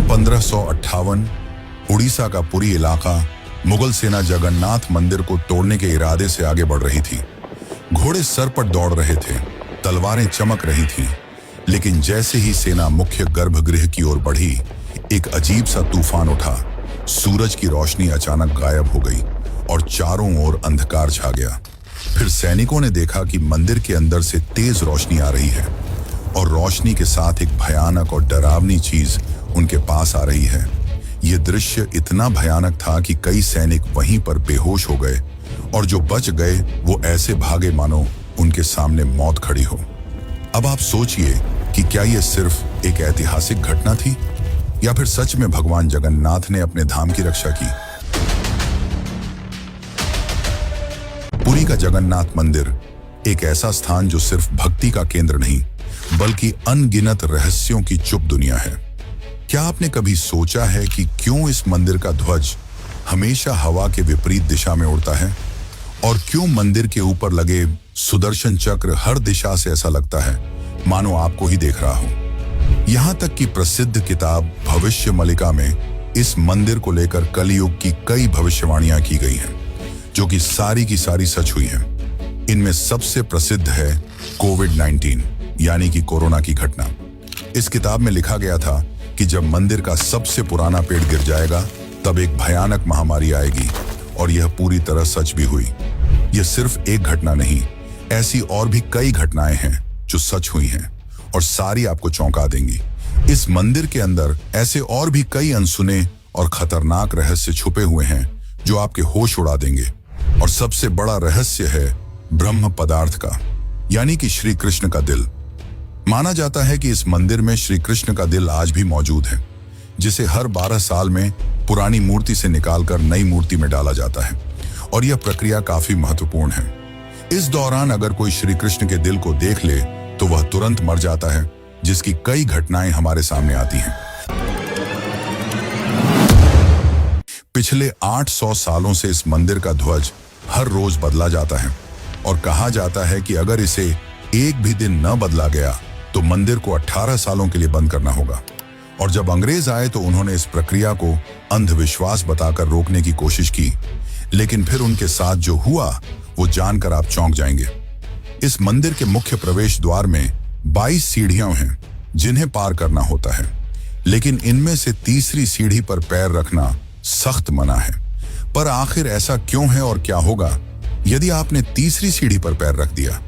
1558 उड़ीसा का पुरी इलाका मुगल सेना जगन्नाथ मंदिर को तोड़ने के इरादे से आगे बढ़ रही थी। घोड़े सर पर दौड़ रहे थे, तलवारें चमक रही थीं, लेकिन जैसे ही सेना मुख्य गर्भगृह की ओर बढ़ी, एक अजीब सा तूफान उठा। सूरज की रोशनी अचानक गायब हो गई और चारों ओर अंधकार छा गया। फिर सैनिकों ने देखा कि मंदिर के अंदर से तेज रोशनी आ रही है और रोशनी के साथ एक भयानक और डरावनी चीज उनके पास आ रही है। यह दृश्य इतना भयानक था कि कई सैनिक वहीं पर बेहोश हो गए और जो बच गए वो ऐसे भागे मानो उनके सामने मौत खड़ी हो। अब आप सोचिए कि क्या यह सिर्फ एक ऐतिहासिक घटना थी या फिर सच में भगवान जगन्नाथ ने अपने धाम की रक्षा की। पुरी का जगन्नाथ मंदिर एक ऐसा स्थान जो सिर्फ भक्ति का केंद्र नहीं बल्कि अनगिनत रहस्यों की चुप दुनिया है। क्या आपने कभी सोचा है कि क्यों इस मंदिर का ध्वज हमेशा हवा के विपरीत दिशा में उड़ता है और क्यों मंदिर के ऊपर लगे सुदर्शन चक्र हर दिशा से ऐसा लगता है मानो आपको ही देख रहा हो। यहाँ तक कि प्रसिद्ध किताब भविष्य मलिका में इस मंदिर को लेकर कलयुग की कई भविष्यवाणियां की गई हैं, जो कि सारी की सारी सच हुई हैं। इनमें सबसे प्रसिद्ध है कोविड-19 यानी कि कोरोना की घटना। इस किताब में लिखा गया था कि जब मंदिर का सबसे पुराना पेड़ गिर जाएगा तब एक भयानक महामारी आएगी, और यह पूरी तरह सच भी हुई। यह सिर्फ एक घटना नहीं, ऐसी और भी कई घटनाएं हैं जो सच हुई हैं और सारी आपको चौंका देंगी। इस मंदिर के अंदर ऐसे और भी कई अनसुने और खतरनाक रहस्य छुपे हुए हैं जो आपके होश उड़ा देंगे। और सबसे बड़ा रहस्य है ब्रह्म पदार्थ का, यानी कि श्री कृष्ण का दिल। माना जाता है कि इस मंदिर में श्री कृष्ण का दिल आज भी मौजूद है, जिसे हर 12 साल में पुरानी मूर्ति से निकालकर नई मूर्ति में डाला जाता है, और यह प्रक्रिया काफी महत्वपूर्ण है। इस दौरान अगर कोई श्री कृष्ण के दिल को देख ले तो वह तुरंत मर जाता है, जिसकी कई घटनाएं हमारे सामने आती हैं। पिछले 800 सालों से इस मंदिर का ध्वज हर रोज बदला जाता है और कहा जाता है कि अगर इसे एक भी दिन न बदला गया तो मंदिर को 18 सालों के लिए बंद करना होगा। और जब अंग्रेज आए तो उन्होंने इस प्रक्रिया को अंधविश्वास बताकर रोकने की कोशिश की, लेकिन फिर उनके साथ जो हुआ वो जानकर आप चौंक जाएंगे। इस मंदिर के मुख्य प्रवेश द्वार में 22 सीढ़ियां हैं जिन्हें पार करना होता है, लेकिन इनमें से तीसरी सीढ़ी पर पैर रखना सख्त मना है। पर आखिर ऐसा क्यों है और क्या होगा यदि आपने तीसरी सीढ़ी पर पैर रख दिया?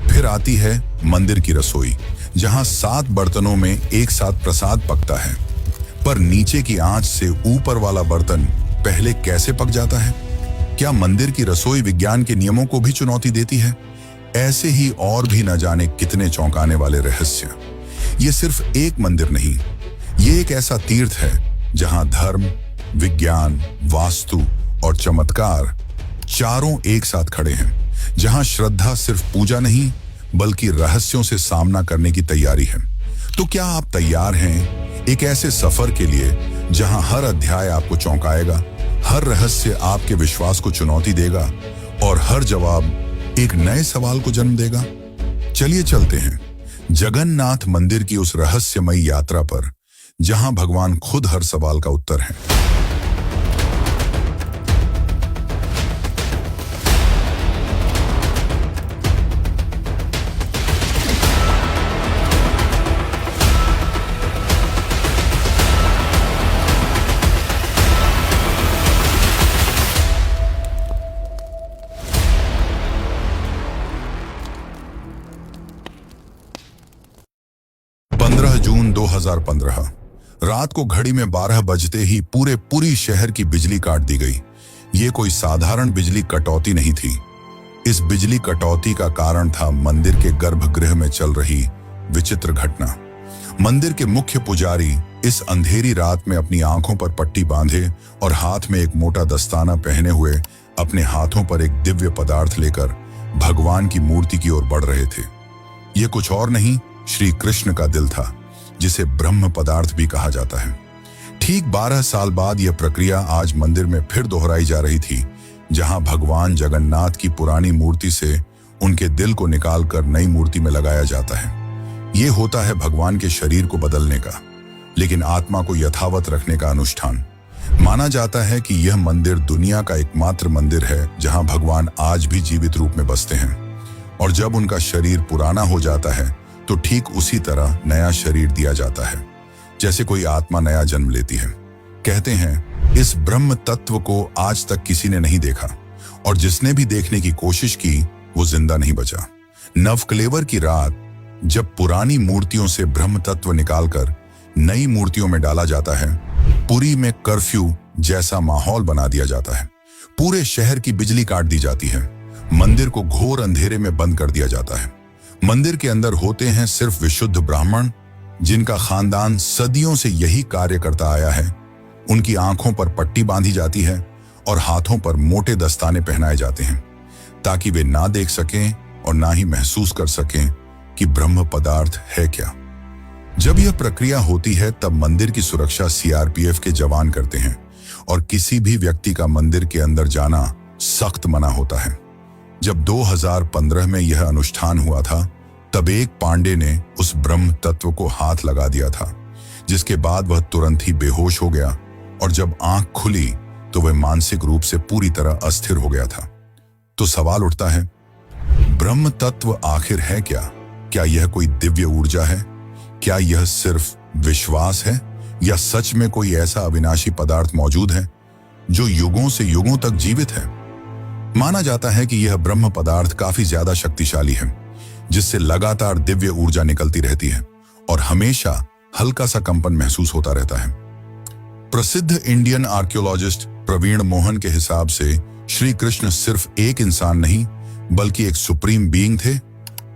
फिर आती है मंदिर की रसोई, जहां 7 बर्तनों में एक साथ प्रसाद पकता है। पर नीचे की आंच से ऊपर वाला बर्तन पहले कैसे पक जाता है? क्या मंदिर की रसोई विज्ञान के नियमों को भी चुनौती देती है? ऐसे ही और भी न जाने कितने चौंकाने वाले रहस्य। ये सिर्फ एक मंदिर नहीं, ये एक ऐसा तीर्थ है जहां धर्म, विज्ञान, वास्तु और चमत्कार चारों एक साथ खड़े हैं, जहां श्रद्धा सिर्फ पूजा नहीं बल्कि रहस्यों से सामना करने की तैयारी है। तो क्या आप तैयार हैं एक ऐसे सफर के लिए जहां हर अध्याय आपको चौंकाएगा, हर रहस्य आपके विश्वास को चुनौती देगा और हर जवाब एक नए सवाल को जन्म देगा? चलिए चलते हैं जगन्नाथ मंदिर की उस रहस्यमयी यात्रा पर, जहां भगवान खुद हर सवाल का उत्तर है। जून 2015 रात को घड़ी में 12 बजते ही पूरे पुरी शहर की बिजली काट दी गई। ये कोई साधारण बिजली कटौती नहीं थी। इस बिजली कटौती का कारण था मंदिर के गर्भगृह में चल रही विचित्र घटना। मंदिर के मुख्य पुजारी इस अंधेरी रात में अपनी आंखों पर पट्टी बांधे और हाथ में एक मोटा दस्ताना पहने हुए अपने हाथों पर एक दिव्य पदार्थ लेकर भगवान की मूर्ति की ओर बढ़ रहे थे। ये कुछ और नहीं, श्री कृष्ण का दिल था, जिसे ब्रह्म पदार्थ भी कहा जाता है। ठीक 12 साल बाद यह प्रक्रिया आज मंदिर में फिर दोहराई जा रही थी, जहां भगवान जगन्नाथ की पुरानी मूर्ति से उनके दिल को निकालकर नई मूर्ति में लगाया जाता है। ये होता है भगवान के शरीर को बदलने का, लेकिन आत्मा को यथावत रखने का अनुष्ठान। माना जाता है कि यह मंदिर दुनिया का एकमात्र मंदिर है जहां भगवान आज भी जीवित रूप में बसते हैं, और जब उनका शरीर पुराना हो जाता है तो ठीक उसी तरह नया शरीर दिया जाता है जैसे कोई आत्मा नया जन्म लेती है। कहते हैं इस ब्रह्म तत्व को आज तक किसी ने नहीं देखा, और जिसने भी देखने की कोशिश की वो जिंदा नहीं बचा। नवकलेवर की रात जब पुरानी मूर्तियों से ब्रह्म तत्व निकालकर नई मूर्तियों में डाला जाता है, पुरी में कर्फ्यू जैसा माहौल बना दिया जाता है। पूरे शहर की बिजली काट दी जाती है, मंदिर को घोर अंधेरे में बंद कर दिया जाता है। मंदिर के अंदर होते हैं सिर्फ विशुद्ध ब्राह्मण, जिनका खानदान सदियों से यही कार्य करता आया है। उनकी आंखों पर पट्टी बांधी जाती है और हाथों पर मोटे दस्ताने पहनाए जाते हैं, ताकि वे ना देख सकें और ना ही महसूस कर सकें कि ब्रह्म पदार्थ है क्या। जब यह प्रक्रिया होती है तब मंदिर की सुरक्षा सीआरपीएफ के जवान करते हैं, और किसी भी व्यक्ति का मंदिर के अंदर जाना सख्त मना होता है। जब 2015 में यह अनुष्ठान हुआ था, तब एक पांडे ने उस ब्रह्म तत्व को हाथ लगा दिया था, जिसके बाद वह तुरंत ही बेहोश हो गया, और जब आंख खुली तो वह मानसिक रूप से पूरी तरह अस्थिर हो गया था। तो सवाल उठता है, ब्रह्म तत्व आखिर है क्या? क्या यह कोई दिव्य ऊर्जा है? क्या यह सिर्फ विश्वास है, या सच में कोई ऐसा अविनाशी पदार्थ मौजूद है जो युगों से युगों तक जीवित है? माना जाता है कि यह ब्रह्म पदार्थ काफी ज्यादा शक्तिशाली है, जिससे लगातार दिव्य ऊर्जा निकलती रहती है और हमेशा हल्का सा कंपन महसूस होता रहता है। प्रसिद्ध इंडियन आर्कियोलॉजिस्ट प्रवीण मोहन के हिसाब से श्री कृष्ण सिर्फ एक इंसान नहीं बल्कि एक सुप्रीम बीइंग थे।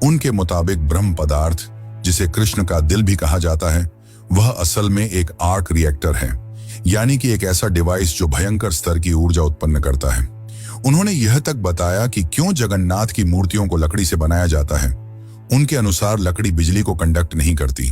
उनके मुताबिक ब्रह्म पदार्थ, जिसे कृष्ण का दिल भी कहा जाता है, वह असल में एक आर्क रिएक्टर है, यानी कि एक ऐसा डिवाइस जो भयंकर स्तर की ऊर्जा उत्पन्न करता है। उन्होंने यह तक बताया कि क्यों जगन्नाथ की मूर्तियों को लकड़ी से बनाया जाता है। उनके अनुसार लकड़ी बिजली को कंडक्ट नहीं करती,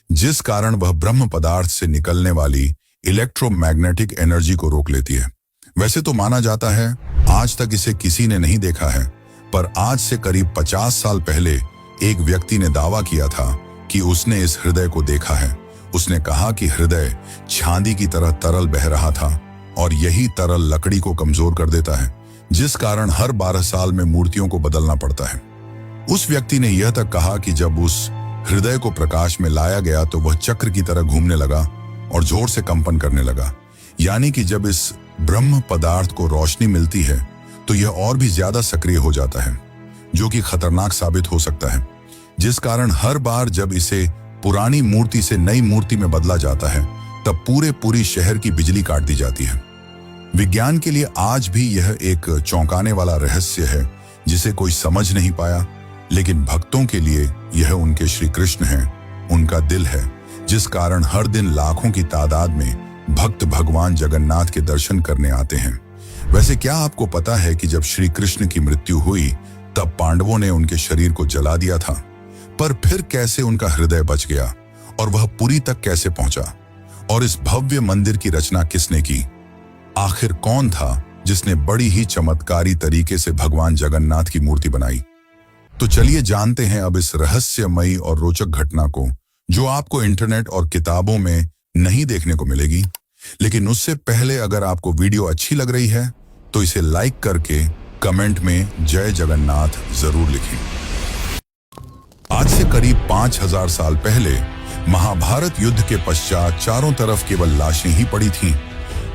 जिस कारण वह ब्रह्म पदार्थ से निकलने वाली इलेक्ट्रोमैग्नेटिक एनर्जी को रोक लेती है। वैसे तो माना जाता है आज तक इसे किसी ने नहीं देखा है, पर आज से करीब 50 साल पहले एक व्यक्ति ने दावा किया था कि उसने इस हृदय को देखा है। उसने कहा कि हृदय चांदी की तरह तरल बह रहा था, और यही तरल लकड़ी को कमजोर कर देता है, जिस कारण हर 12 साल में मूर्तियों को बदलना पड़ता है। उस व्यक्ति ने यह तक कहा कि जब उस हृदय को प्रकाश में लाया गया तो वह चक्र की तरह घूमने लगा और जोर से कंपन करने लगा, यानी कि जब इस ब्रह्म पदार्थ को रोशनी मिलती है तो यह और भी ज्यादा सक्रिय हो जाता है, जो कि खतरनाक साबित हो सकता है, जिस कारण हर बार जब इसे पुरानी मूर्ति से नई मूर्ति में बदला जाता है तब पूरी शहर की बिजली काट दी जाती है। विज्ञान के लिए आज भी यह एक चौंकाने वाला रहस्य है जिसे कोई समझ नहीं पाया, लेकिन भक्तों के लिए यह उनके श्री कृष्ण हैं, उनका दिल है, जिस कारण हर दिन लाखों की तादाद में भक्त भगवान जगन्नाथ के दर्शन करने आते हैं। वैसे क्या आपको पता है कि जब श्री कृष्ण की मृत्यु हुई तब पांडवों ने उनके शरीर को जला दिया था, पर फिर कैसे उनका हृदय बच गया और वह पुरी तक कैसे पहुंचा? और इस भव्य मंदिर की रचना किसने की? आखिर कौन था जिसने बड़ी ही चमत्कारी तरीके से भगवान जगन्नाथ की मूर्ति बनाई? तो चलिए जानते हैं अब इस रहस्यमयी और रोचक घटना को, जो आपको इंटरनेट और किताबों में नहीं देखने को मिलेगी। लेकिन उससे पहले अगर आपको वीडियो अच्छी लग रही है तो इसे लाइक करके कमेंट में जय जगन्नाथ जरूर लिखें। आज से करीब 5000 साल पहले महाभारत युद्ध के पश्चात चारों तरफ केवल लाशें ही पड़ी थीं।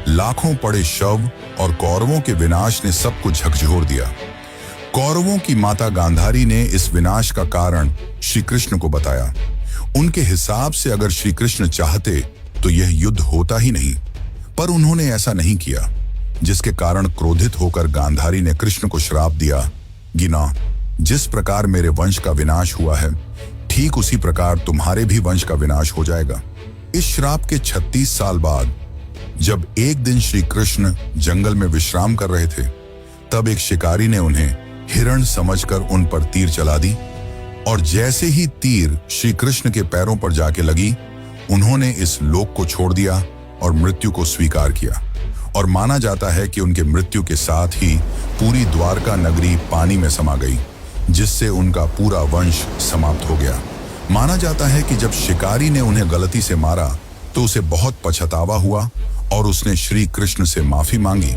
लाखों पड़े शव और कौरवों के विनाश ने सबको झकझोर दिया। कौरवों की माता गांधारी ने इस विनाश का कारण श्री कृष्ण को बताया। उनके हिसाब से अगर श्री कृष्ण चाहते तो यह युद्ध होता ही नहीं, पर उन्होंने ऐसा नहीं किया, जिसके कारण क्रोधित होकर गांधारी ने कृष्ण को श्राप दिया, गिना, जिस प्रकार मेरे वंश का विनाश हुआ है ठीक उसी प्रकार तुम्हारे भी वंश का विनाश हो जाएगा। इस श्राप के 36 साल बाद जब एक दिन श्री कृष्ण जंगल में विश्राम कर रहे थे, तब एक शिकारी ने उन्हें हिरण समझकर उन पर तीर चला दी, और जैसे ही तीर श्री कृष्ण के पैरों पर जाके लगी, उन्होंने इस लोक को छोड़ दिया और मृत्यु को स्वीकार किया। और माना जाता है कि उनके मृत्यु के साथ ही पूरी द्वारका नगरी पानी में समा गई, जिससे उनका पूरा वंश समाप्त हो गया। माना जाता है कि जब शिकारी ने उन्हें गलती से मारा तो उसे बहुत पछतावा हुआ और उसने श्री कृष्ण से माफी मांगी,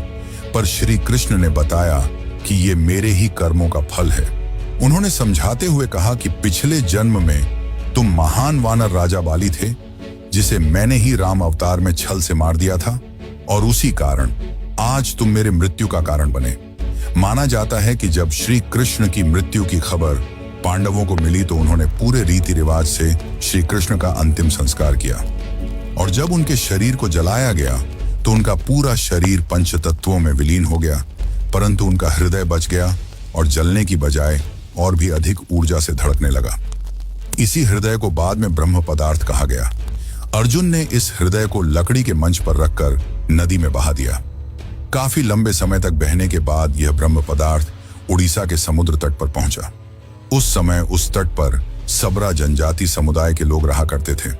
पर श्री कृष्ण ने बताया कि ये मेरे ही कर्मों का फल है। उन्होंने समझाते हुए कहा कि पिछले जन्म में तुम महान वानर राजा बाली थे, जिसे मैंने ही राम अवतार में छल से मार दिया था, और उसी कारण आज तुम मेरे मृत्यु का कारण बने। माना जाता है कि जब श्री कृष्ण की मृत्यु की खबर पांडवों को मिली तो उन्होंने पूरे रीति रिवाज से श्री कृष्ण का अंतिम संस्कार किया, और जब उनके शरीर को जलाया गया तो उनका पूरा शरीर पंचतत्वों में विलीन हो गया, परंतु उनका हृदय बच गया और जलने की बजाय और भी अधिक ऊर्जा से धड़कने लगा। इसी हृदय को बाद में ब्रह्म पदार्थ कहा गया। अर्जुन ने इस हृदय को लकड़ी के मंच पर रखकर नदी में बहा दिया। काफी लंबे समय तक बहने के बाद यह ब्रह्म पदार्थ उड़ीसा के समुद्र तट पर पहुंचा। उस समय उस तट पर सबरा जनजाति समुदाय के लोग रहा करते थे।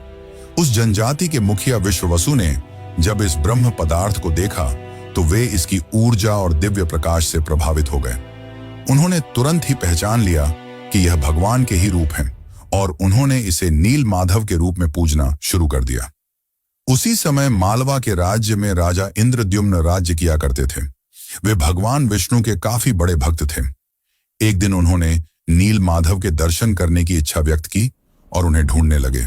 उस जनजाति के मुखिया विश्ववसु ने जब इस ब्रह्म पदार्थ को देखा तो वे इसकी ऊर्जा और दिव्य प्रकाश से प्रभावित हो गए। उन्होंने तुरंत ही पहचान लिया कि यह भगवान के ही रूप हैं, और उन्होंने इसे नील माधव के रूप में पूजना शुरू कर दिया। उसी समय मालवा के राज्य में राजा इंद्रद्युम्न राज्य किया करते थे। वे भगवान विष्णु के काफी बड़े भक्त थे। एक दिन उन्होंने नील माधव के दर्शन करने की इच्छा व्यक्त की और उन्हें ढूंढने लगे,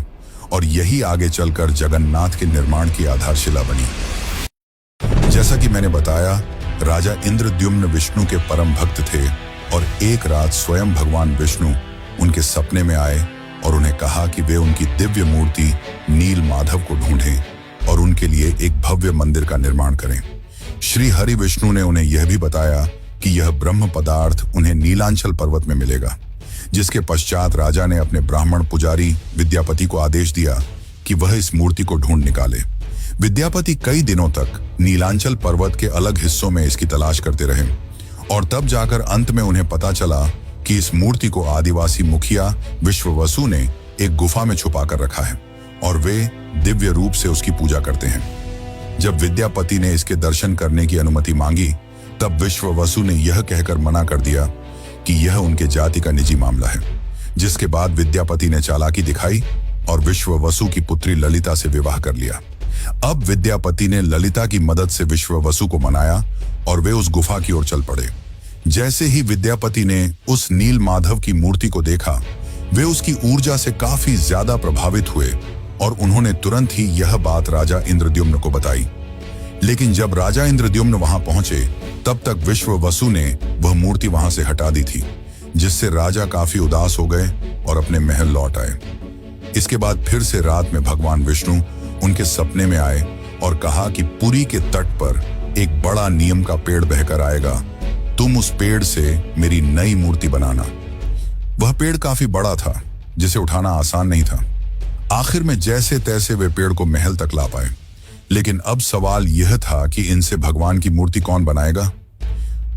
और यही आगे चलकर जगन्नाथ के निर्माण की आधारशिला बनी। जैसा कि मैंने बताया, राजा इंद्रद्युम्न विष्णु के परम भक्त थे, और एक रात स्वयं भगवान विष्णु उनके सपने में आए और उन्हें कहा कि वे उनकी दिव्य मूर्ति नील माधव को ढूंढें और उनके लिए एक भव्य मंदिर का निर्माण करें। श्री हरि विष्णु ने उन्हें यह भी बताया कि यह ब्रह्म पदार्थ उन्हें नीलांचल पर्वत में मिलेगा, जिसके पश्चात राजा ने अपने ब्राह्मण पुजारी विद्यापति को आदेश दिया कि वह इस मूर्ति को ढूंढ निकाले। विद्यापति कई दिनों तक नीलांचल पर्वत के अलग हिस्सों में इसकी तलाश करते रहे, और तब जाकर अंत में उन्हें पता चला कि इस मूर्ति को आदिवासी मुखिया विश्ववसु ने एक गुफा में छुपा कर रखा है, और वे दिव्य रूप से उसकी पूजा करते हैं। जब विद्यापति ने इसके दर्शन करने की अनुमति मांगी, तब विश्ववसु ने यह कहकर मना कर दिया कि यह उनके जाति का निजी मामला है। जिसके बाद विद्यापति ने चालाकी दिखाई और विश्ववसु की पुत्री ललिता से विवाह कर लिया। अब विद्यापति ने ललिता की मदद से विश्ववसु को मनाया और वे उस गुफा की ओर चल पड़े। जैसे ही विद्यापति ने उस नील माधव की मूर्ति को देखा, वे उसकी ऊर्जा से काफी ज्यादा प्रभावित हुए और उन्होंने तुरंत ही यह बात राजा इंद्रद्युम्न को बताई। लेकिन जब राजा इंद्रद्युम्न वहां पहुंचे, तब तक विश्ववसु ने वह मूर्ति वहां से हटा दी थी, जिससे राजा काफी उदास हो गए और अपने महल लौट आए। इसके बाद फिर से रात में भगवान विष्णु उनके सपने में आए और कहा कि पुरी के तट पर एक बड़ा नीम का पेड़ बहकर आएगा, तुम उस पेड़ से मेरी नई मूर्ति बनाना। वह पेड़ काफी बड़ा था, जिसे उठाना आसान नहीं था। आखिर में जैसे तैसे वे पेड़ को महल तक ला पाए, लेकिन अब सवाल यह था कि इनसे भगवान की मूर्ति कौन बनाएगा।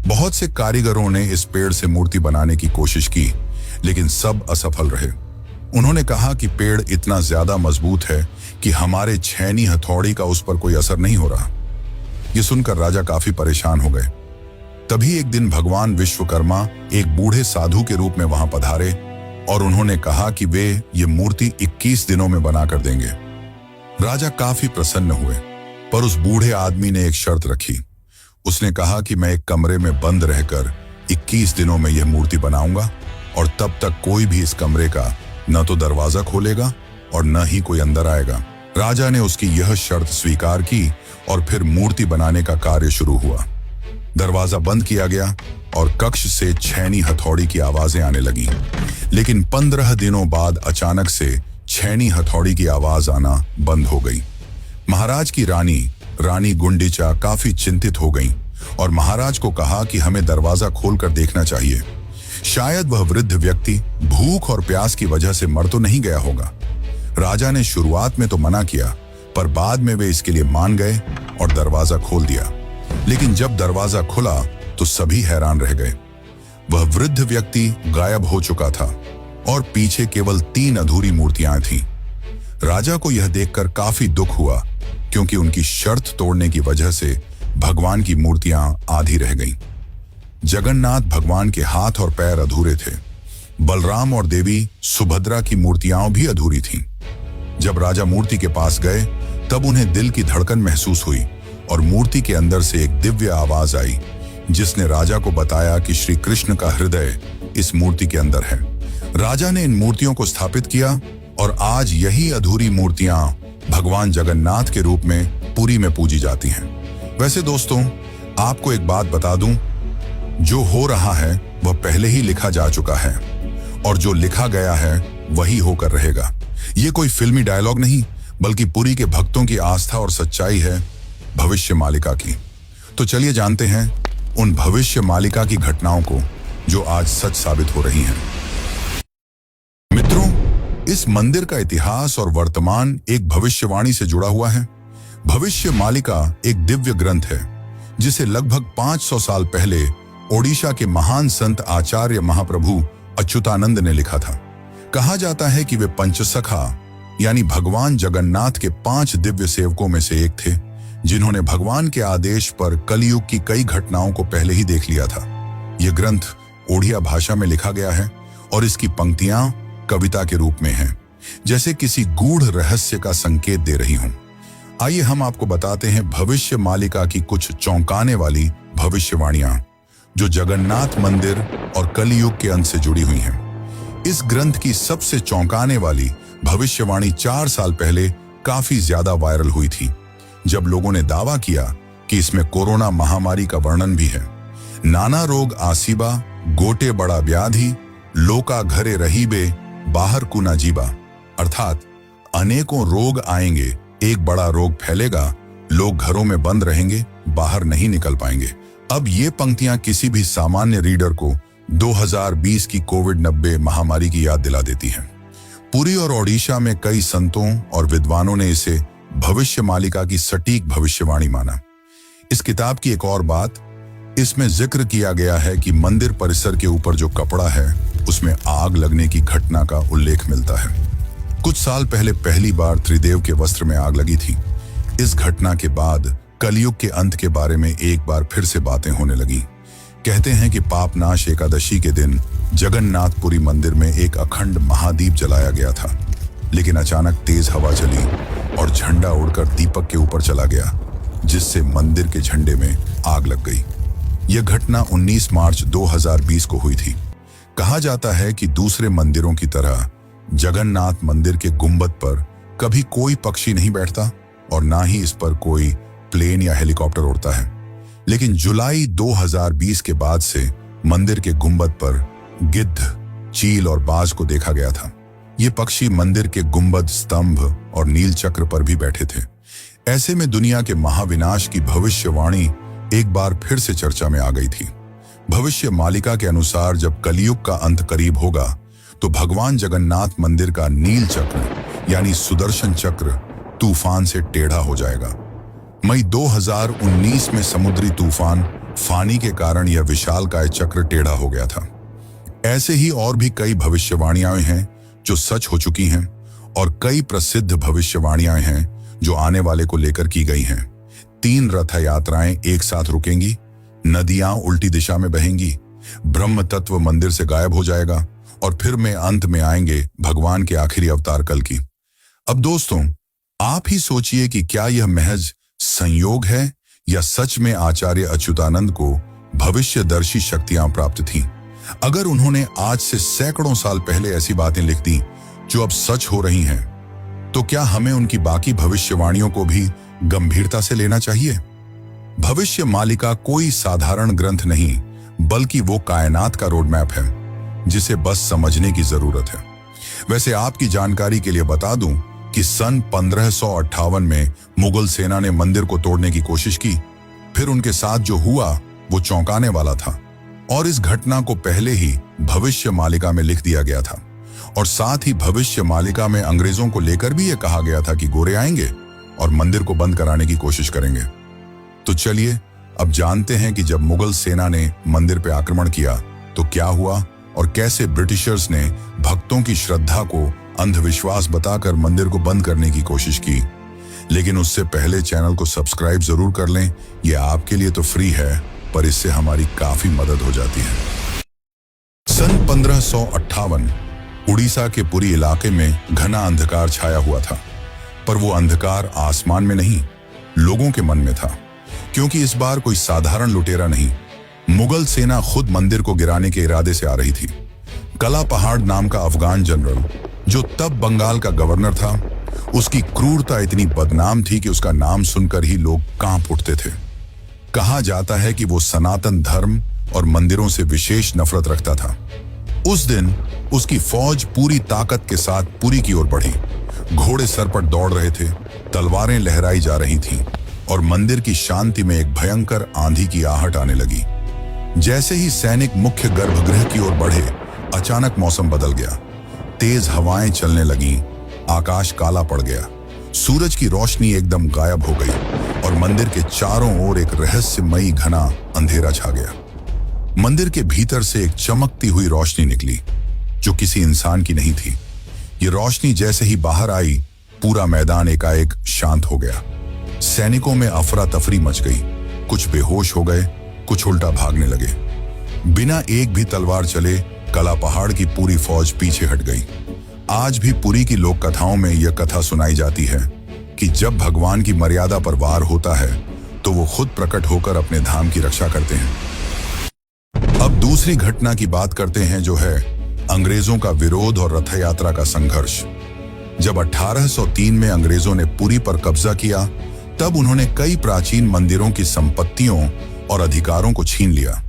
बहुत से कारीगरों ने इस पेड़ से मूर्ति बनाने की कोशिश की, लेकिन सब असफल रहे। उन्होंने कहा कि पेड़ इतना ज्यादा मजबूत है कि हमारे छेनी हथौड़ी का उस पर कोई असर नहीं हो रहा। यह सुनकर राजा काफी परेशान हो गए। तभी एक दिन भगवान विश्वकर्मा एक बूढ़े साधु के रूप में वहां पधारे और उन्होंने कहा कि वे ये मूर्ति 21 दिनों में बनाकर देंगे। राजा काफी प्रसन्न हुए, पर उस बूढ़े आदमी ने एक शर्त रखी। उसने कहा कि मैं एक कमरे में बंद रहकर 21 दिनों में यह मूर्ति बनाऊंगा, और तब तक कोई भी इस कमरे का न तो दरवाजा खोलेगा और न ही कोई अंदर आएगा। राजा ने उसकी यह शर्त स्वीकार की और फिर मूर्ति बनाने का कार्य शुरू हुआ। दरवाजा बंद किया गया और कक्ष से छेनी हथौड़ी की आवाजें आने लगीं। लेकिन 15 दिनों बाद अचानक से छेनी हथौड़ी की आवाज आना बंद हो गई। महाराज की रानी गुंडीचा काफी चिंतित हो गईं और महाराज को कहा कि हमें दरवाजा खोलकर देखना चाहिए। शायद वह वृद्ध व्यक्ति भूख और प्यास की वजह से मर तो नहीं गया होगा। राजा ने शुरुआत में तो मना किया, पर बाद में वे इसके लिए मान गए और दरवाजा खोल दिया। लेकिन जब दरवाजा खुला तो सभी हैरान रह गए। वह वृद्ध व्यक्ति गायब हो चुका था और पीछे केवल 3 अधूरी मूर्तियां थीं। राजा को यह देखकर काफी दुख हुआ, क्योंकि उनकी शर्त तोड़ने की वजह से भगवान की मूर्तियां आधी रह गईं। जगन्नाथ भगवान के हाथ और पैर अधूरे थे। बलराम और देवी सुभद्रा की मूर्तियां भी अधूरी थीं। जब राजा मूर्ति के पास गए, तब उन्हें दिल की धड़कन महसूस हुई और मूर्ति के अंदर से एक दिव्य आवाज आई, जिसने राजा को बताया कि श्री कृष्ण का हृदय इस मूर्ति के अंदर है। राजा ने इन मूर्तियों को स्थापित किया और आज यही अधूरी मूर्तियां भगवान जगन्नाथ के रूप में पुरी में पूजी जाती हैं। वैसे दोस्तों, आपको एक बात बता दूं, जो हो रहा है वह पहले ही लिखा जा चुका है और जो लिखा गया है वही होकर रहेगा। ये कोई फिल्मी डायलॉग नहीं, बल्कि पुरी के भक्तों की आस्था और सच्चाई है भविष्य मालिका की। तो चलिए जानते हैं उन भविष्य मालिका की घटनाओं को जो आज सच साबित हो रही हैं। मित्रों, इस मंदिर का इतिहास और वर्तमान एक भविष्यवाणी से जुड़ा हुआ है। भविष्य मालिका एक दिव्य ग्रंथ है जिसे लगभग 500 साल पहले ओडिशा के महान संत आचार्य महाप्रभु अच्युतानंद ने लिखा था। कहा जाता है कि वे पंचसखा यानी भगवान जगन्नाथ के 5 दिव्य सेवकों में से एक थे, जिन्होंने भगवान के आदेश पर कलयुग की कई घटनाओं को पहले ही देख लिया था। यह ग्रंथ ओडिया भाषा में लिखा गया है और इसकी पंक्तियां कविता के रूप में हैं, जैसे किसी गूढ़ रहस्य का संकेत दे रही हों। आइए हम आपको बताते हैं भविष्य मालिका की कुछ चौंकाने वाली भविष्यवाणियां जो जगन्नाथ मंदिर और कलयुग के अंत से जुड़ी हुई हैं। इस ग्रंथ की सबसे चौंकाने वाली भविष्यवाणी 4 साल पहले काफी ज्यादा वायरल हुई थी, जब लोगों ने दावा किया कि इसमें कोरोना महामारी का वर्णन भी है। नाना रोग आसीबा, गोटे बड़ा व्याधि, लोका घरे रहीबे, बाहर कुना जीबा, अर्थात अनेकों रोग आएंगे, एक बड़ा रोग फैलेगा, लोग घरों में बंद रहेंगे, बाहर नहीं निकल पाएंगे। अब ये पंक्तियां किसी भी सामान्य रीडर को 2020 की कोविड-19 महामारी की याद दिला देती हैं। पुरी और ओडिशा में कई संतों और विद्वानों ने इसे भविष्य मालिका की सटीक भविष्यवाणी माना। इस किताब की एक और बात, इसमें जिक्र किया गया है कि मंदिर परिसर के ऊपर जो कपड़ा है उसमें आग लगने की घटना का उल्लेख मिलता है। कुछ साल पहले पहली बार त्रिदेव के वस्त्र में आग लगी थी। इस घटना के बाद कलयुग के अंत के बारे में एक बार फिर से बातें होने लगी। कहते हैं कि पापनाश एकादशी के दिन जगन्नाथपुरी मंदिर में एक अखंड महादीप जलाया गया था, लेकिन अचानक तेज हवा चली और झंडा उड़कर दीपक के ऊपर चला गया, जिससे मंदिर के झंडे में आग लग गई। यह घटना 19 मार्च 2020 को हुई थी। कहा जाता है कि दूसरे मंदिरों की तरह जगन्नाथ मंदिर के गुंबद पर कभी कोई पक्षी नहीं बैठता और ना ही इस पर कोई प्लेन या हेलीकॉप्टर उड़ता है, लेकिन जुलाई 2020 के बाद से मंदिर के गुंबद पर गिद्ध, चील और बाज को देखा गया था। ये पक्षी मंदिर के गुंबद, स्तंभ और नील चक्र पर भी बैठे थे। ऐसे में दुनिया के महाविनाश की भविष्यवाणी एक बार फिर से चर्चा में आ गई थी। भविष्य मालिका के अनुसार जब कलयुग का अंत करीब होगा तो भगवान जगन्नाथ मंदिर का नील चक्र यानी सुदर्शन चक्र तूफान से टेढ़ा हो जाएगा। मई 2019 में समुद्री तूफान फानी के कारण यह विशालकाय चक्र टेढ़ा हो गया था। ऐसे ही और भी कई भविष्यवाणियां हैं जो सच हो चुकी हैं और कई प्रसिद्ध भविष्यवाणियां हैं जो आने वाले को लेकर की गई हैं। 3 रथ यात्राएं एक साथ रुकेंगी, नदियां उल्टी दिशा में बहेंगी, ब्रह्म तत्व मंदिर से गायब हो जाएगा और फिर में अंत में आएंगे भगवान के आखिरी अवतार कल की। अब दोस्तों, आप ही सोचिए कि क्या यह महज संयोग है या सच में आचार्य अच्युतानंद को भविष्यदर्शी शक्तियां प्राप्त थीं। अगर उन्होंने आज से सैकड़ों साल पहले ऐसी बातें लिख दी जो अब सच हो रही हैं, तो क्या हमें उनकी बाकी भविष्यवाणियों को भी गंभीरता से लेना चाहिए? भविष्य मालिका कोई साधारण ग्रंथ नहीं, बल्कि वो कायनात का रोड मैप है जिसे बस समझने की जरूरत है। वैसे आपकी जानकारी के लिए बता दूं कि सन 1558 में मुगल सेना ने मंदिर को तोड़ने की कोशिश की। फिर उनके साथ जो हुआ वो चौंकाने वाला था और इस घटना को पहले ही भविष्य मालिका में लिख दिया गया था। और साथ ही भविष्य मालिका में अंग्रेजों को लेकर भी ये कहा गया था कि गोरे आएंगे और मंदिर को बंद कराने की कोशिश करेंगे। तो चलिए अब जानते हैं कि जब मुगल सेना ने मंदिर पर आक्रमण किया तो क्या हुआ और कैसे ब्रिटिशर्स ने भक्तों की श्रद्धा को अंधविश्वास बताकर मंदिर को बंद करने की कोशिश की। लेकिन उससे पहले चैनल को सब्सक्राइब जरूर कर लें। यह आपके लिए तो फ्री है, पर इससे हमारी काफी मदद हो जाती है। सन 1558 उड़ीसा के पुरी इलाके में घना अंधकार छाया हुआ था। पर वो अंधकार आसमान में नहीं, लोगों के मन में था, क्योंकि इस बार कोई साधारण लुटेरा नहीं, मुगल सेना खुद मंदिर को गिराने के इरादे से आ रही थी। कला पहाड़ नाम का अफगान जनरल, जो तब बंगाल का गवर्नर था, उसकी क्रूरता इतनी बदनाम थी कि उसका नाम सुनकर ही लोग कांप उठते थे। कहा जाता है कि वो सनातन धर्म और मंदिरों से विशेष नफरत रखता था। उस दिन उसकी फौज पूरी ताकत के साथ पुरी की ओर बढ़ी। घोड़े सर पर दौड़ रहे थे, तलवारें लहराई जा रही थीं और मंदिर की शांति में एक भयंकर आंधी की आहट आने लगी। जैसे ही सैनिक मुख्य गर्भगृह की ओर बढ़े, अचानक मौसम बदल गया। तेज हवाएं चलने लगीं, आकाश काला पड़ गया, सूरज की रोशनी एकदम गायब हो गई और मंदिर के चारों ओर एक रहस्यमयी घना अंधेरा छा गया। मंदिर के भीतर से एक चमकती हुई रोशनी निकली, जो किसी इंसान की नहीं थी। ये रोशनी जैसे ही बाहर आई, पूरा मैदान एकाएक शांत हो गया। सैनिकों में अफरा तफरी मच गई, कुछ बेहोश हो गए, कुछ उल्टा भागने लगे। बिना एक भी तलवार चले कला पहाड़ की पूरी फौज पीछे हट गई। आज भी पुरी की लोक कथाओं में यह कथा सुनाई जाती है कि जब भगवान की मर्यादा पर वार होता है तो वो खुद प्रकट होकर अपने धाम की रक्षा करते हैं। अब दूसरी घटना की बात करते हैं, जो है अंग्रेजों का विरोध और रथ यात्रा का संघर्ष। जब 1803 में अंग्रेजों ने पुरी पर कब्जा किया, तब उन्होंने कई प्राचीन मंदिरों की संपत्तियों और अधिकारों को छीन लिया।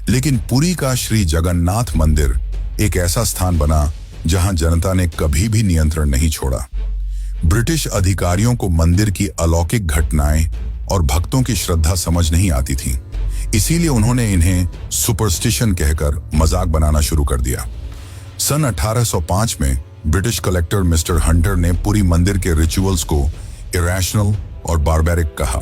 लेकिन पुरी का श्री जगन्नाथ मंदिर एक ऐसा स्थान बना जहां जनता ने कभी भी नियंत्रण नहीं छोड़ा। ब्रिटिश अधिकारियों को मंदिर की अलौकिक घटनाएं और भक्तों की श्रद्धा समझ नहीं आती थी, इसीलिए उन्होंने इन्हें सुपरस्टिशन कहकर मजाक बनाना शुरू कर दिया। सन 1805 में ब्रिटिश कलेक्टर मिस्टर हंटर ने पुरी मंदिर के रिचुअल्स को इरेशनल और बारबैरिक कहा।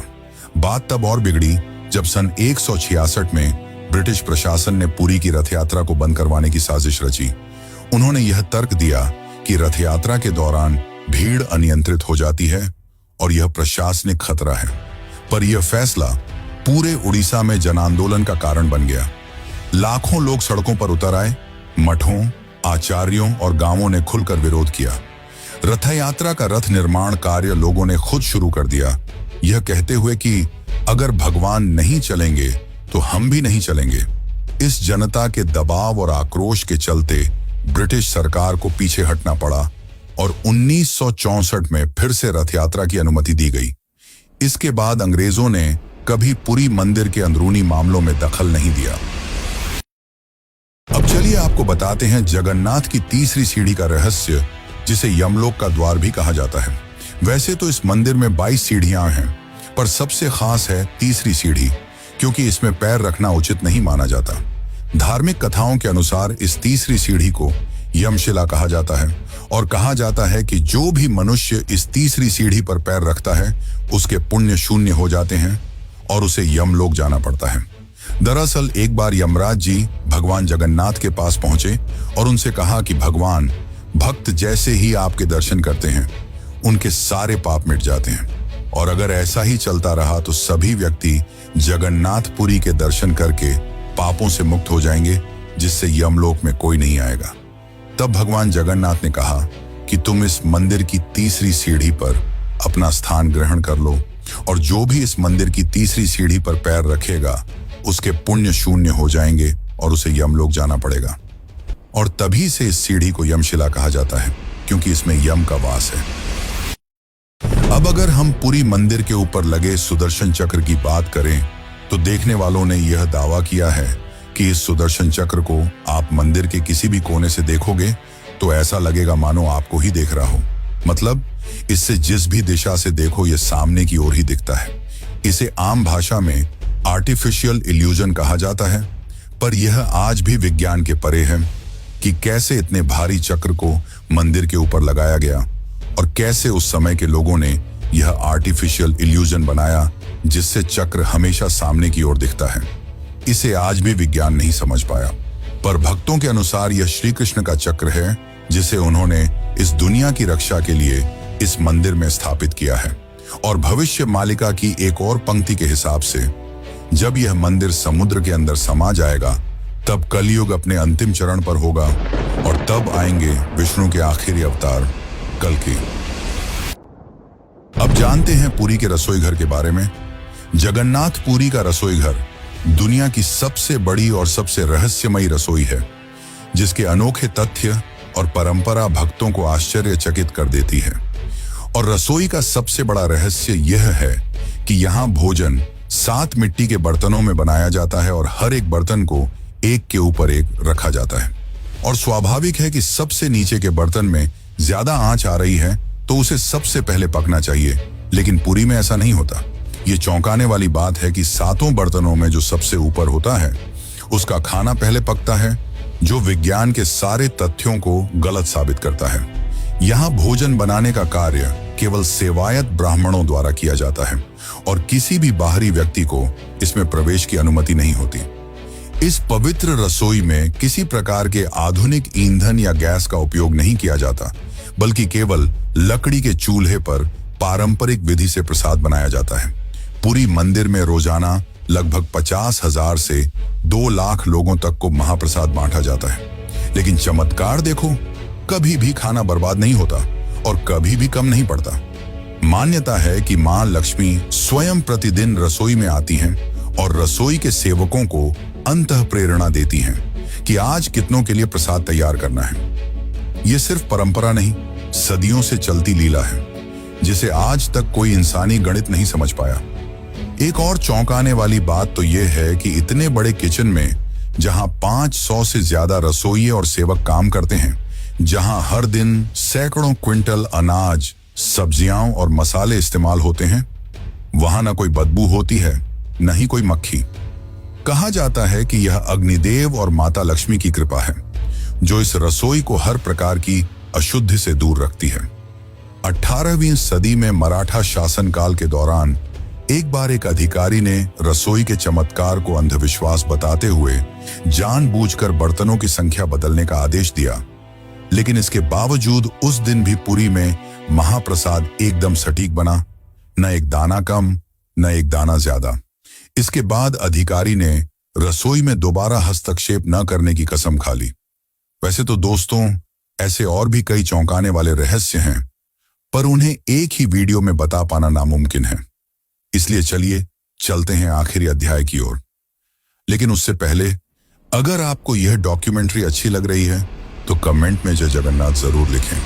बात तब और बिगड़ी जब सन 166 में ब्रिटिश प्रशासन ने पुरी की रथ यात्रा को बंद करवाने की साजिश रची। उन्होंने यह तर्क दिया कि रथ यात्रा के दौरान भीड़ अनियंत्रित हो जाती है और यह प्रशासनिक खतरा है। पर यह फैसला पूरे उड़ीसा में जन आंदोलन का कारण बन गया। लाखों लोग सड़कों पर उतर आए, मठों, आचार्यों और गांवों ने खुलकर विरोध किया। रथ यात्रा का रथ निर्माण कार्य लोगों ने खुद शुरू कर दिया, यह कहते हुए कि अगर भगवान नहीं चलेंगे तो हम भी नहीं चलेंगे। इस जनता के दबाव और आक्रोश के चलते ब्रिटिश सरकार को पीछे हटना पड़ा और 1964 में फिर से रथ यात्रा की अनुमति दी गई। इसके बाद अंग्रेजों ने कभी पुरी मंदिर के अंदरूनी मामलों में दखल नहीं दिया। अब चलिए आपको बताते हैं जगन्नाथ की तीसरी सीढ़ी का रहस्य, जिसे यमलोक का द्वार भी कहा जाता है। वैसे तो इस मंदिर में 22 सीढ़ियां हैं, पर सबसे खास है तीसरी सीढ़ी, क्योंकि इसमें पैर रखना उचित नहीं माना जाता। धार्मिक कथाओं के अनुसार इस तीसरी सीढ़ी को यमशिला कहा जाता है और कहा जाता है कि जो भी मनुष्य इस तीसरी सीढ़ी पर पैर रखता है उसके पुण्य शून्य हो जाते हैं और उसे यमलोक जाना पड़ता है। दरअसल एक बार यमराज जी भगवान जगन्नाथ के पास पहुंचे और उनसे कहा कि भगवान, भक्त जैसे ही आपके दर्शन करते हैं उनके सारे पाप मिट जाते हैं और अगर ऐसा ही चलता रहा तो सभी व्यक्ति जगन्नाथपुरी के दर्शन करके पापों से मुक्त हो जाएंगे, जिससे यमलोक में कोई नहीं आएगा। तब भगवान जगन्नाथ ने कहा कि तुम इस मंदिर की तीसरी सीढ़ी पर अपना स्थान ग्रहण कर लो और जो भी इस मंदिर की तीसरी सीढ़ी पर पैर रखेगा उसके पुण्य शून्य हो जाएंगे और उसे यमलोक जाना पड़ेगा। और तभी से इस सीढ़ी को यमशिला कहा जाता है, क्योंकि इसमें यम का वास है। अब अगर हम पुरी मंदिर के ऊपर लगे सुदर्शन चक्र की बात करें तो देखने वालों ने यह दावा किया है कि इस सुदर्शन चक्र को आप मंदिर के किसी भी कोने से देखोगे तो ऐसा लगेगा मानो आपको ही देख रहा हो। मतलब इससे जिस भी दिशा से देखो ये सामने की ओर ही दिखता है। इसे आम भाषा में आर्टिफिशियल इल्यूजन कहा जाता है, पर यह आज भी विज्ञान के परे है कि कैसे इतने भारी चक्र को मंदिर के ऊपर लगाया गया और कैसे उस समय के लोगों ने यह आर्टिफिशियल इल्यूजन बनाया जिससे चक्र हमेशा सामने की ओर दिखता है। इसे आज भी विज्ञान नहीं समझ पाया, पर भक्तों के अनुसार यह श्री कृष्ण का चक्र है जिसे उन्होंने इस दुनिया की रक्षा के लिए इस मंदिर में स्थापित किया है। और भविष्य मालिका की एक और पंक्ति के हिसाब से जब यह मंदिर समुद्र के अंदर समा जाएगा तब कलयुग अपने अंतिम चरण पर होगा और तब आएंगे विष्णु के आखिरी अवतार कल्कि। अब जानते हैं पुरी के रसोई घर के बारे में। जगन्नाथ पुरी का रसोई घर दुनिया की सबसे बड़ी और सबसे रहस्यमयी रसोई है, जिसके अनोखे तथ्य और परंपरा भक्तों को आश्चर्यचकित कर देती है। और रसोई का सबसे बड़ा रहस्य यह है कि यहाँ भोजन 7 मिट्टी के बर्तनों में बनाया जाता है और हर एक बर्तन को एक के ऊपर एक रखा जाता है। और स्वाभाविक है कि सबसे नीचे के बर्तन में ज्यादा आंच आ रही है तो उसे सबसे पहले पकना चाहिए, लेकिन पुरी में ऐसा नहीं होता। ये चौंकाने वाली बात है कि 7 बर्तनों में जो सबसे ऊपर होता है उसका खाना पहले पकता है, जो विज्ञान के सारे तथ्यों को गलत साबित करता है। यहाँ भोजन बनाने का कार्य केवल सेवायत ब्राह्मणों द्वारा किया जाता है और किसी भी बाहरी व्यक्ति को इसमें प्रवेश की अनुमति नहीं होती। इस पवित्र रसोई में किसी प्रकार के आधुनिक ईंधन या गैस का उपयोग नहीं किया जाता, बल्कि केवल लकड़ी के चूल्हे पर पारंपरिक विधि से प्रसाद बनाया जाता है। पुरी मंदिर में रोजाना लगभग 50,000 से 2 लाख लोगों तक को महाप्रसाद बांटा जाता है। लेकिन चमत्कार देखो, कभी भी खाना बर्बाद नहीं होता और कभी भी कम नहीं पड़ता। मान्यता है कि मां लक्ष्मी स्वयं प्रतिदिन रसोई में आती हैं और रसोई के सेवकों को अंतः प्रेरणा देती हैं कि आज कितनों के लिए प्रसाद तैयार करना है। यह सिर्फ परंपरा नहीं, सदियों से चलती लीला है, जिसे आज तक कोई इंसानी गणित नहीं समझ पाया। एक और चौंकाने वाली बात तो यह है कि इतने बड़े किचन में, जहां 500 से ज्यादा रसोइये और सेवक काम करते हैं, जहां हर दिन सैकड़ों क्विंटल अनाज, सब्जियां और मसाले इस्तेमाल होते हैं, वहां न कोई बदबू होती है, न ही कोई मक्खी। कहा जाता है कि यह अग्निदेव और माता लक्ष्मी की कृपा है, जो इस रसोई को हर प्रकार की अशुद्धि से दूर रखती है। 18वीं सदी में मराठा शासनकाल के दौरान एक बार एक अधिकारी ने रसोई के चमत्कार को अंधविश्वास बताते हुए जानबूझकर बर्तनों की संख्या बदलने का आदेश दिया। लेकिन इसके बावजूद उस दिन भी पुरी में महाप्रसाद एकदम सटीक बना, न एक दाना कम, न एक दाना ज्यादा। इसके बाद अधिकारी ने रसोई में दोबारा हस्तक्षेप न करने की कसम खा ली। वैसे तो दोस्तों, ऐसे और भी कई चौंकाने वाले रहस्य हैं, पर उन्हें एक ही वीडियो में बता पाना नामुमकिन है। इसलिए चलिए चलते हैं आखिरी अध्याय की ओर। लेकिन उससे पहले, अगर आपको यह डॉक्यूमेंट्री अच्छी लग रही है तो कमेंट में जय जगन्नाथ जरूर लिखें।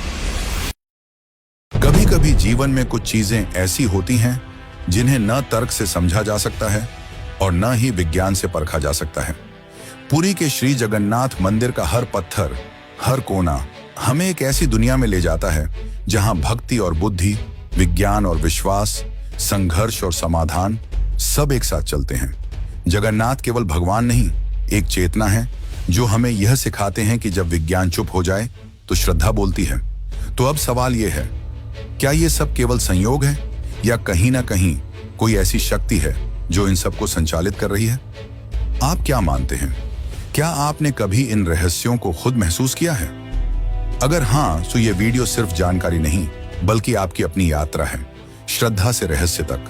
कभी कभी जीवन में कुछ चीजें ऐसी होती हैं जिन्हें न तर्क से समझा जा सकता है और न ही विज्ञान से परखा जा सकता है। पुरी के श्री जगन्नाथ मंदिर का हर पत्थर, हर कोना हमें एक ऐसी दुनिया में ले जाता है जहां भक्ति और बुद्धि, विज्ञान और विश्वास, संघर्ष और समाधान सब एक साथ चलते हैं। जगन्नाथ केवल भगवान नहीं, एक चेतना है जो हमें यह सिखाते हैं कि जब विज्ञान चुप हो जाए तो श्रद्धा बोलती है। तो अब सवाल यह है, क्या यह सब केवल संयोग है या कहीं ना कहीं कोई ऐसी शक्ति है जो इन सबको संचालित कर रही है? आप क्या मानते हैं? क्या आपने कभी इन रहस्यों को खुद महसूस किया है? अगर हाँ, तो ये वीडियो सिर्फ जानकारी नहीं, बल्कि आपकी अपनी यात्रा है, श्रद्धा से रहस्य तक।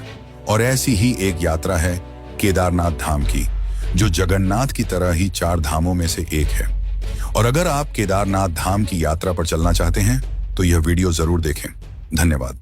और ऐसी ही एक यात्रा है केदारनाथ धाम की, जो जगन्नाथ की तरह ही 4 धामों में से एक है। और अगर आप केदारनाथ धाम की यात्रा पर चलना चाहते हैं तो यह वीडियो जरूर देखें। धन्यवाद।